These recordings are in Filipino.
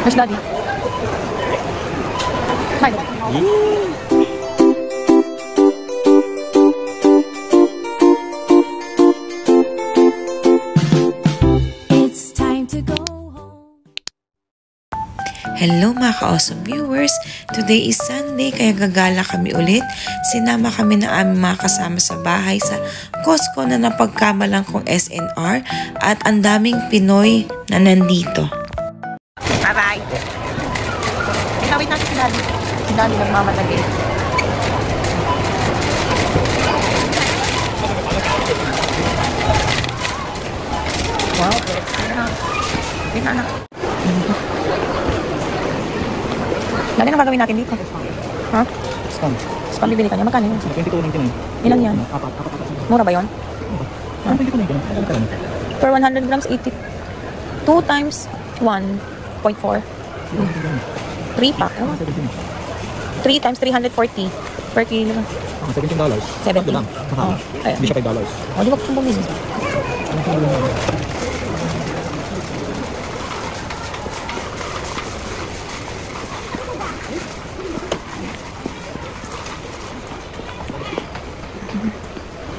Where's Daddy? Smile. It's time to go home. Hello mga ka-awesome viewers! Today is Sunday kaya gagala kami ulit. Sinama kami ng aming mga kasama sa bahay sa Costco na napagkamalang kong SNR at ang daming Pinoy na nandito. Bye-bye! Itawid natin si Daddy. Si Daddy nagmamadali. Wow! Wait na anak. Daddy, anong gagawin natin dito? Ha? Spam. Spam bibili ka niya? Magkano yun? 22.99. Ilan yan? Apat. Mura ba yun? Ano 22.99? For 100 grams, 80. 2 times 1.4. 3 pack. 3 times 340 per kilo. $17. 70. Oh. Hindi siya $5. O, di ba kung bumili?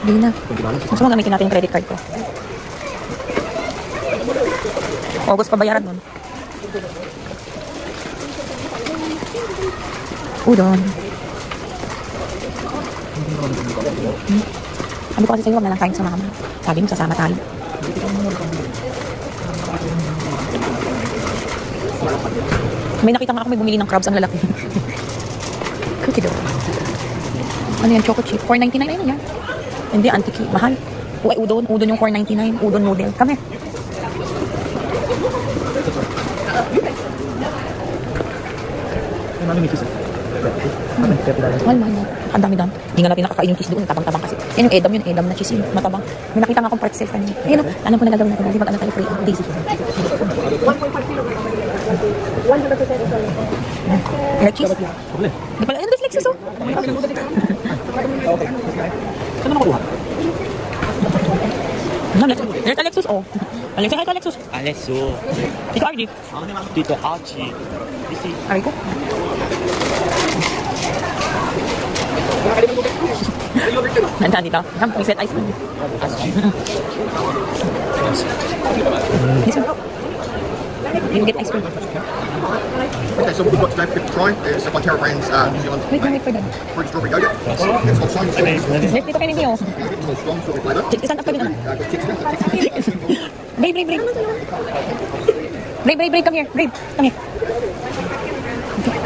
Hindi na. Gusto mo gamitin natin yung credit card ko. August pa bayaran nun. Udon. Sabi ko kasi sa'yo, wag na lang kain sa mama. Sabi mo, sasama tayo. May nakita nga ako may bumili ng crabs ang lalaki. Cookie dough. Ano yan? Choco chip. $4.99 ayun yan. Hindi, antiki. Mahal. Uy, udon. Udon yung $4.99. Udon noodle. Kami. Mahal. Ang dami-dami. Hindi nga natin nakakain yung cheese doon. Tabang-tabang kasi. Yan yung edam na cheese. Yung matabang. May nakita nga akong pretzel kanina. Ayun o. Alam ko na gagawin natin. Hindi mag-ano tayo free. Daisy. 1.5 kilo. Cheese. Hindi pala. Ayun, there's Lexus o. Okay. Saan na makuha? There's Alexus o. Alexus, hi Alexus. Alexo. Ito RG. Dito Archie. Ari ko. Nandiyan dito. May set ice cream. This one. You get ice cream. Okay, so what we've got today for people to try is Fonterra Brands New Zealand Wait for that. fruit strawberry yogurt. It's got shiny sweetness, Let's dito kayo ninyo. more strong strawberry flavour. Stand up ka din naman. Got chicken. Brave. Brave, come here. Brave, come here.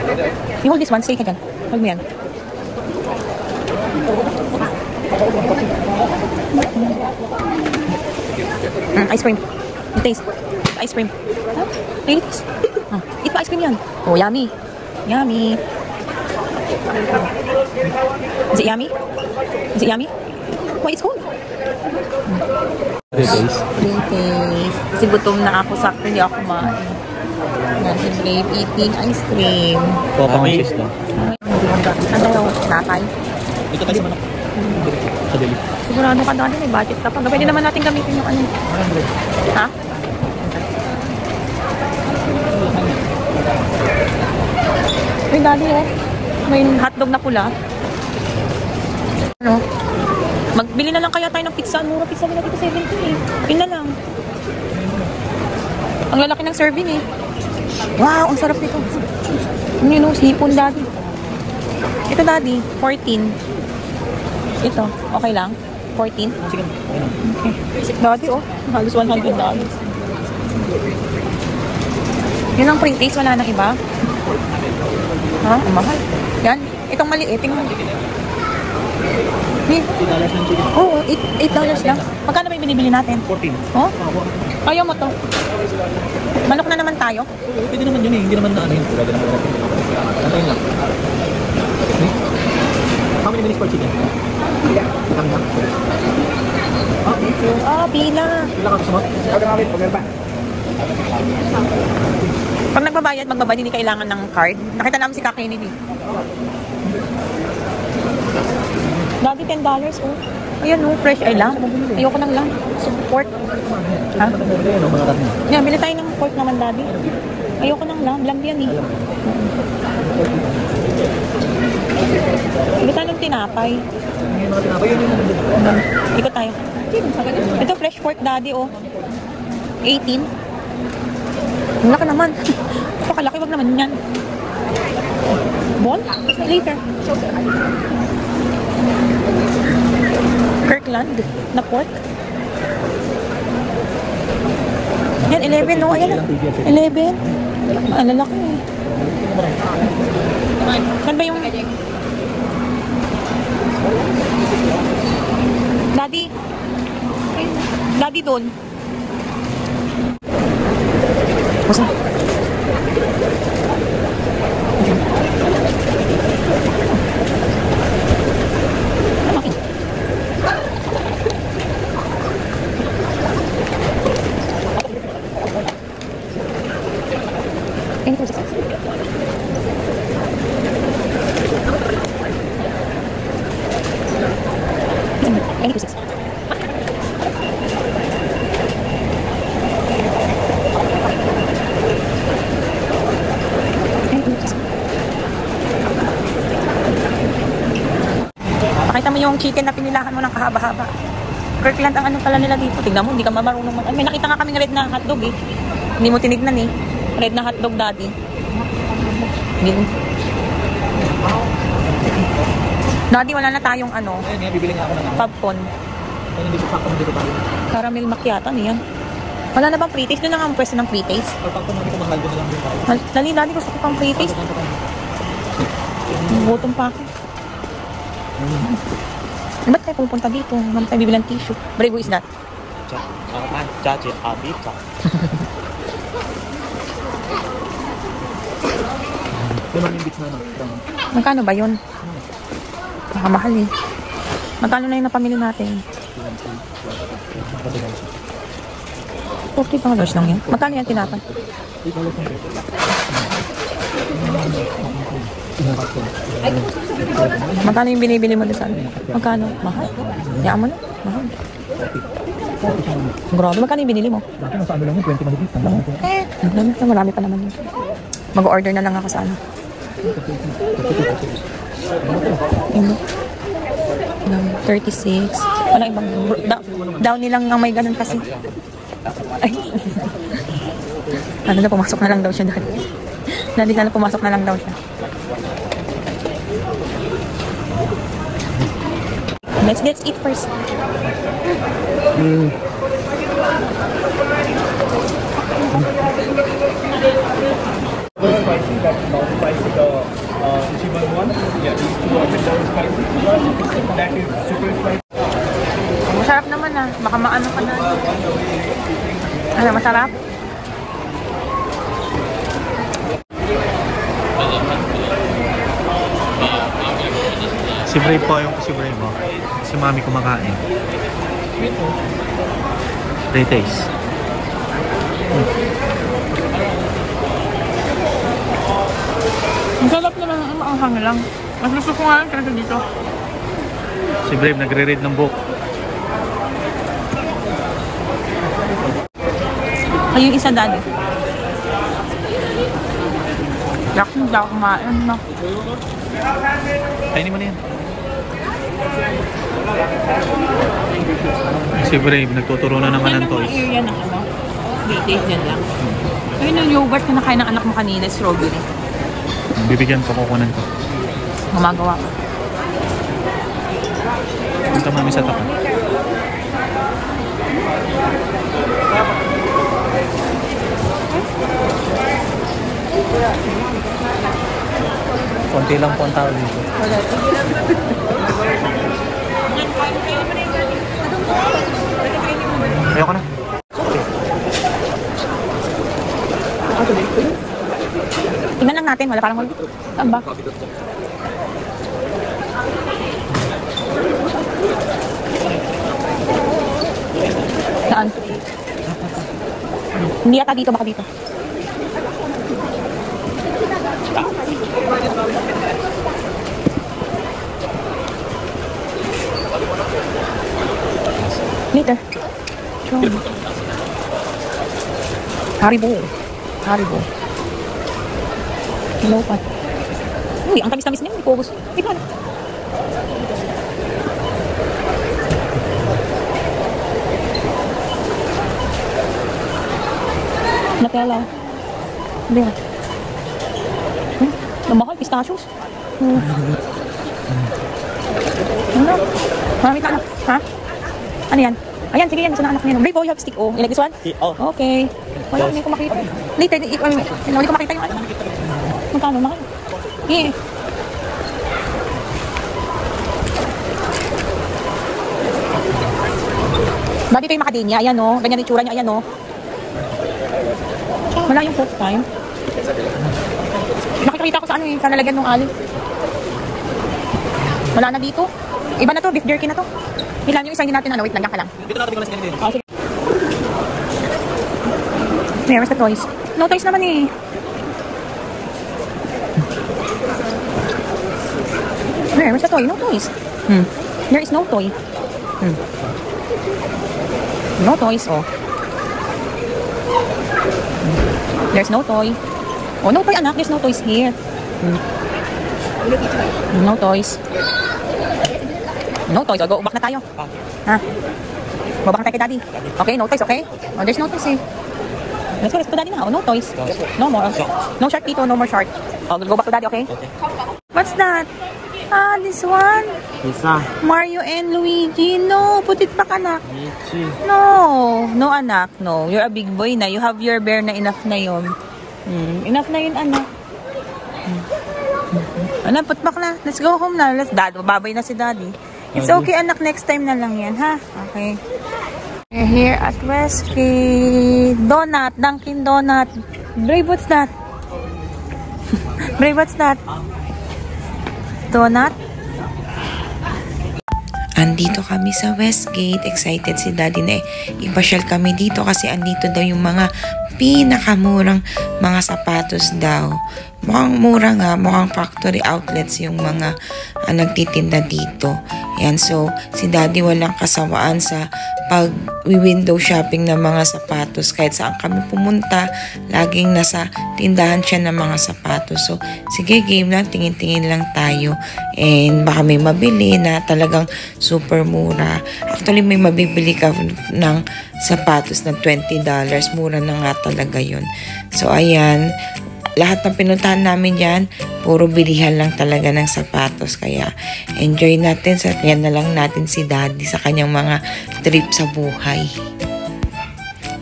Okay. You hold this one, stay ka dyan. Hold mo yan. Ice cream. You taste. Ice cream. Huh? Eat this. Eat pa ice cream yan. Oh, yummy. Yummy. Is it yummy? Is it yummy? Why, it's cold. 3 days. 3 days. Kasi gutom na ako. Sakto hindi ako kumain. Yan si Brave eating ice cream. Papa ng cheese lang. Ano daw? Nakay? Ito kasi manok. Sa deli. Sigurado ka dati may budget ka pa. Pwede naman natin gamitin yung ano. Ha? May daddy oh. May hotdog na pula. Ano? Magbili na lang kaya tayo ng pizza. Mura pizza nila dito 70 eh. Yun na lang. Ang lalaki ng serving eh. Wow, ang sarap nito. Ano yun oh, sipon daddy. Ito daddy, 14. Ito, okay lang? 14? Sige. Okay. Daddy oh, halos $100. Yun ang pre-taste, wala nang iba. Ha? Ang mahal. Yan, itong maliit, tingnan. Oo, $8 lang. Magkano ba yung binibili natin? 14. Oh? Ayaw mo to. Manok na naman tayo. Pwede naman yun eh. Hindi naman na ano yun. Pwede naman natin. Antayin lang. How many minutes per chicken? Kami na. Pila. Pila ka gusto mo? Pag nagbabayad, magbabayad, hindi kailangan ng card. Nakita namin si Kakainin eh. Lagi $10 oh. Ayan oh, fresh ay lang. Ayoko ng lang. Pork. Ha? Yeah, bili tayo ng pork naman, Daddy. Ayoko ng lamb yan eh. Gusto ng tinapay. Yung mga tinapay, yun yung Ikot tayo. Ito fresh pork daddy oh. 18. Ang laki naman. Pakalaki, wag naman yan. Bon? Later. Kirkland na pork. Yan, 11 no? Ayan na. 11. Ang lalaki eh. Saan ba yung... Daddy. Daddy doon. Basta. Okay. Any process? Any process? Pakita mo yung chicken na pinilahan mo ng kahaba-haba. Kirkland ang ano pala nila dito. Tignan mo, hindi ka marunong mag... May nakita nga kaming red na hotdog eh. Hindi mo tinignan eh. Red na hotdog daddy. Hindi. Daddy, wala na tayong ano, ayun nga, bibili nga ako ng ano. popcorn. Ayun, hindi ko sakto dito tayo. Caramel macchiato niyan. Wala na bang pre-taste? Doon na nga ang pwesto ng pre-taste. Pag pag hindi ko mahal, doon na lang din tayo. Dali, daddy, gusto ko pang pre-taste. Gutom pa ako. Ba't tayo pupunta dito? Naman tayo bibili ng tissue. Brave, who is that? Chachi, abi, cha. Yung mga bits na ano. Magkano ba yun? Nakamahal eh. Magkano na yung napamili natin? $40 lang yan. Magkano yan tinapan? Magkano yung binibili mo doon? Magkano? Mahal? Yaan mo na? Mahal. Grabe, magkano yung binili mo? Bakit nasa ano lang yun? 20 mahigit. Marami pa naman yun. Mag-order na lang ako sa ano. Ano? 36. Walang ibang... Down nilang ang may ganun kasi. Ay. Ano na, pumasok na lang daw siya dahil. Dahil na pumasok na lang daw siya. Let's eat first. Spicy, that's not spicy. The Ichiban one, yeah, these two are very spicy. That is super spicy. Masarap naman ah. Baka maano ka na. Ano, masarap? Si Brave po yung si Brave mo. Si mami kumakain. Pre-taste. Ang sarap naman. Ang maanghang lang. Mas gusto ko nga kasi dito. Si Brave nagre-read ng book. Ay, yung isa daddy. Yak, hindi ako kumain na. Kainin mo na yan. Si Brave nagtuturo na naman ng toys. Area ng ano? Date yan lang. Ayun yung yogurt na nakain ng anak mo kanina, strawberry. Bibigyan ko, kukunan ko. Gumagawa ka. Punta mami sa tapat. Konti lang po ang tao dito. Ayoko na. Tingnan lang natin, wala parang saan ba? Saan? Hindi yata dito, baka dito. Later. Haribo. Haribo. Hello, Pat. Uy, ang tamis-tamis niya. Hindi ko gusto. Wait lang. Nutella. Hindi nga. Namahal, pistachios. Ano? Marami ka anak. Ha? Ano yan? Ayan, sige yan. Gusto na anak niya. Brave, you have stick. Oh, you like this one? Oh. Okay. Wala, hindi ko makita. Later, hindi ko makita yung ano. Magkano, mahal? Eh. Dati ito yung macadamia. Ayan, no? Ganyan yung tsura niya. Ayan, no? Wala yung first time. Nakikita ko sa ano eh. Sa nalagyan ng alin. Wala na dito. Iba na to. Beef jerky na to. Ilan yung isa hindi natin ano. Wait lang. Yan ka lang. Dito natin yung din. Oh, sige. Where's the toys? No toys naman eh. Where's the toy? No toys. There is no toy. No toys, oh. There's no toy. Oh, no toy, anak. There's no toys here. No toys. No toys. Oh, go back na tayo. Ha? Go back na tayo kay daddy. Okay, no toys, okay? Oh, there's no toys eh. Let's go to daddy na. Oh, no toys. No more. No shark dito, no more shark. Oh, go back to daddy, okay? What's that? Ah, this one? Isa. Mario and Luigi. No, put it back, anak. No. No, anak. No. You're a big boy na. You have your bear na enough na yun. Enough na yun, anak. Anak, put back na. Let's go home na. Dad, babay na si daddy. It's okay, anak. Next time na lang yan, ha? Okay. We're here at Westgate. Donut. Dunkin' Donut. Brave, what's that? Brave, what's that? Donut? Andito kami sa Westgate. Excited si daddy na ipasyal kami dito kasi andito daw yung mga pinakamurang mga sapatos daw. Mukhang mura nga, mukhang factory outlets yung mga nagtitinda dito. Yan, so si daddy walang kasawaan sa pag-window shopping ng mga sapatos. Kahit saan kami pumunta, laging nasa tindahan siya ng mga sapatos. So sige, game lang, tingin-tingin lang tayo. And baka may mabili na talagang super mura. Actually, may mabibili ka ng sapatos na $20. Mura na nga talaga yun. So ayan, lahat ng pinuntahan namin dyan, puro bilihan lang talaga ng sapatos. Kaya enjoy natin. Sa kanya na lang natin si daddy sa kanyang mga trip sa buhay.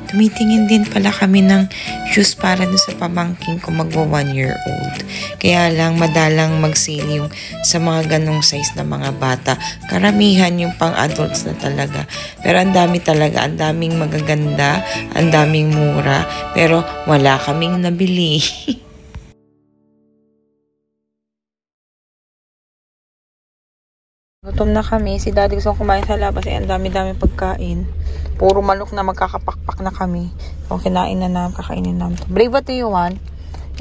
Tumitingin din pala kami ng shoes para dun sa pamangking ko magwa 1 year old. Kaya lang madalang mag-sale yung sa mga ganong size na mga bata. Karamihan yung pang adults na talaga. Pero ang dami talaga, ang daming magaganda, ang daming mura. Pero wala kaming nabili. Gutom na kami. Si daddy gusto kumain sa labas. Ang dami-dami pagkain. Puro manok na magkakapakpak na kami. Kung kinain na namin, kakainin namin. Brave, what do you want?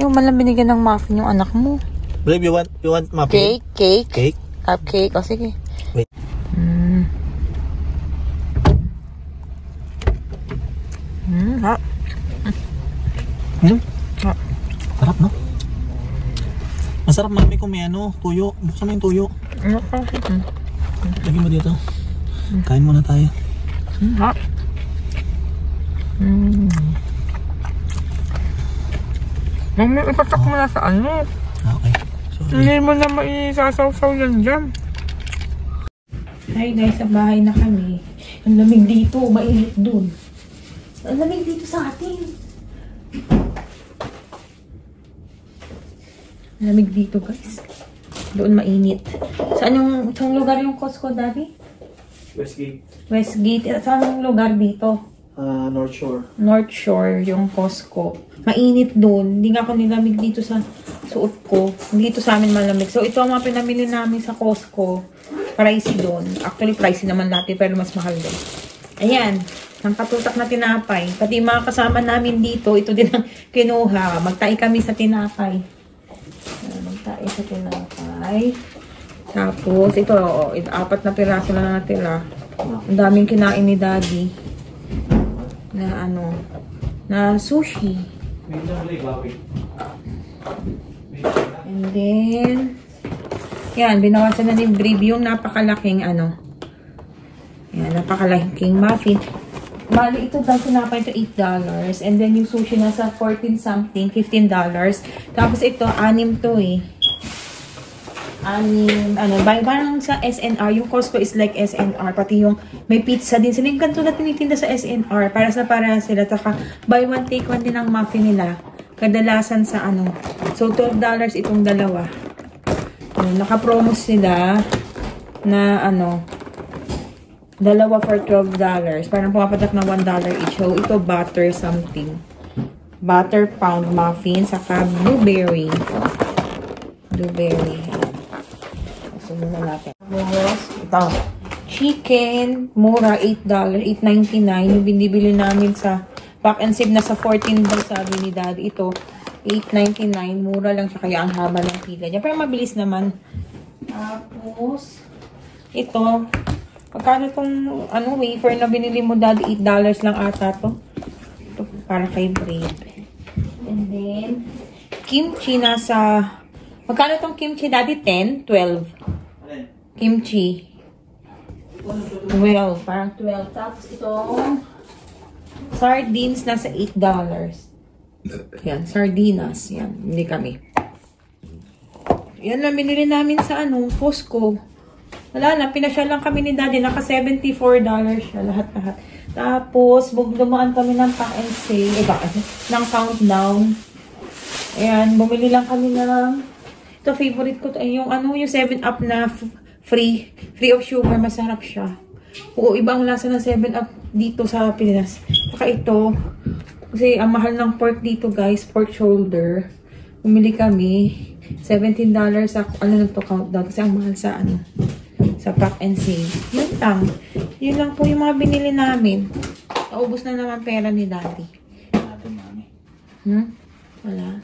Yung malang binigyan ng muffin yung anak mo. Brave, you want muffin? Cake? Cake? Cupcake? O sige. Wait. Ha? Ha? Sarap, no? Masarap, mami, kung may tuyo. Buksan mo yung tuyo. Lagyan mo dito. Kain muna tayo. Ha? Mami, ipatak mo na sa ano. Okay. Sorry. Hindi mo na maisasaw-saw yan dyan. Hi guys, sa bahay na kami. Ang lamig dito, mainit dun. Ang lamig dito sa atin. Ang lamig dito guys. Doon mainit. Saan yung lugar yung Costco, Daddy? Westgate. Westgate. Saan yung lugar dito? North Shore. North Shore, yung Costco. Mainit doon. Hindi nga ako nilamig dito sa suot ko. Dito sa amin malamig. So, ito ang mga pinamili namin sa Costco. Pricey doon. Actually, pricey naman natin, pero mas mahal doon. Ayan. Ang katutak na tinapay. Pati yung mga kasama namin dito, ito din ang kinuha. Magtae kami sa tinapay. Magtae sa tinapay. Tapos, ito, 4 na piraso na natira. Ang daming kinain ni Daddy. Na sushi. And then, yan, binawasan na ni Brave yung napakalaking ano. Yan, napakalaking muffin. Bali, ito daw sinapay ito $8. And then yung sushi nasa 14 something, $15. Tapos ito, 6 to eh. 6, ano, parang sa SNR, yung Costco is like SNR, pati yung may pizza din sila, yung ganito na tinitinda sa SNR, para sila, taka buy one take one din ang muffin nila, kadalasan sa ano, so $12 itong dalawa, naka-promo sila, na ano, dalawa for $12, parang pumapatak na $1 each, so ito butter something, butter pound muffin, saka blueberry, muna natin. Ito. Chicken, mura, $8, $8.99. Yung binibili namin sa pack and save na sa 14 daw sabi ni Daddy. Ito, $8.99. Mura lang siya, kaya ang haba ng pila niya. Pero mabilis naman. Tapos, ito. Pagkano itong ano, wafer na binili mo, Daddy? $8 lang ata to. Ito, para kay Brave. And then, kimchi nasa... Magkano itong kimchi, Daddy? 10? 12? Kimchi. 12. Parang 12. Tapos itong sardines nasa $8. Yan. Sardinas. Yan. Hindi kami. Yan lang binili namin sa ano, Costco. Wala na. Pinasyal lang kami ni Daddy. Naka $74 siya. Lahat-lahat. Tapos, dumaan kami ng pack and save. Ng countdown. Ayan. Bumili lang kami ng... Ito, favorite ko. Yung ano, yung 7-Up na... Free of sugar, masarap siya. Oo, iba ang lasa ng 7-Up dito sa Pilipinas. Saka ito, kasi ang mahal ng pork dito guys, pork shoulder. Bumili kami, $17 sa, ano na to, countdown. Kasi ang mahal sa, ano, sa pack and save. Yun lang. Yun lang po yung mga binili namin. Naubos na naman pera ni Daddy. Wala.